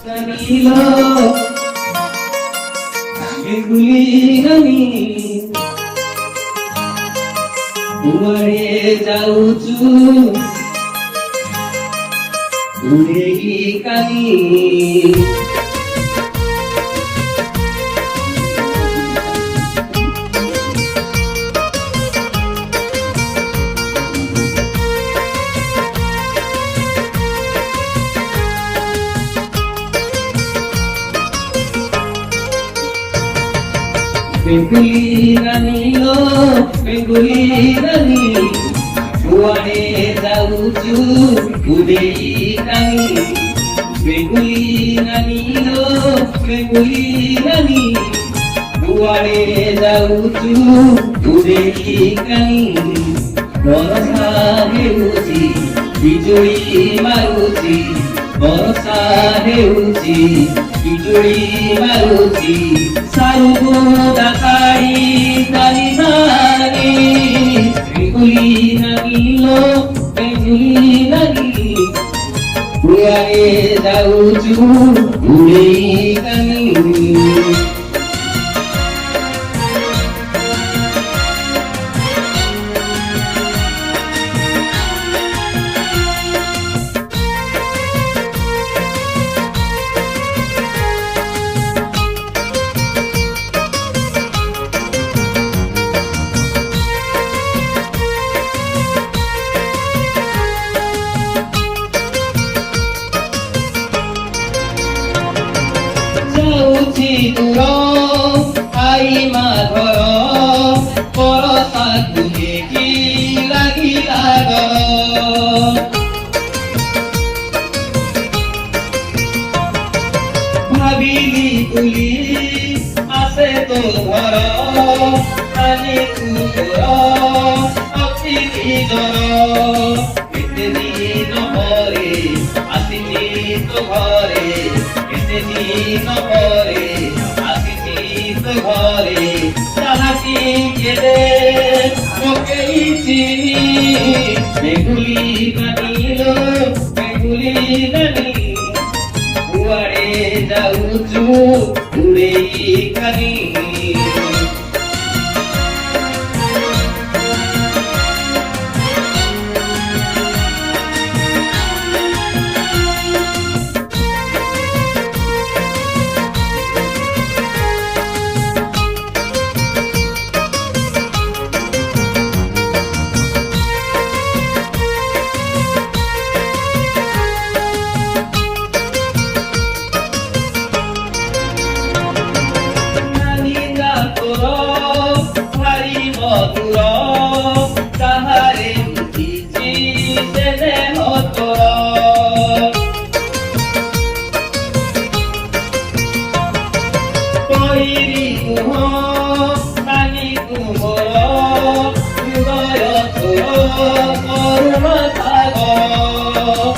জানিল এগুলি নামি উড়ে যাউচু উড়ে কানি বেঙ্গুলি রানী লো বেঙ্গুলি রানী উড়ে যাউচু উড়ে কানি বেঙ্গুলি রানী লো বেঙ্গুলি রানী উড়ে যাউচু উড়ে কানি বরষা হেউচি বিজুଳି মাରୁଚି বরষা হেউচি বিজুଳି মাରୁচି সারুগো ডাকাই জানি জানি বেঙ্গুলি নানি লো বেঙ্গুলি নানি উড়ে যাউচু উড়ে কানি যাউচি দূর আই মাধর বরষা তুলে কি লাগিলা গর ভাবিলি তুলি আসে তো ঘর আনি তুর অতিথি দর এতে দিন পরে আসিনি তো ঘরে এতে দিন পরে আসিনি তো ঘরে তাহাকি কেদে ওকেই চিনি বেঙ্গুলি নানিল বেঙ্গুলি নানি উড়ে যাউচু উড়ে কানি মধুর তাহারে উঠিছি সেনে হতর কইরি কুহ নানি কুমর হৃদয় তোর করুণ সাগর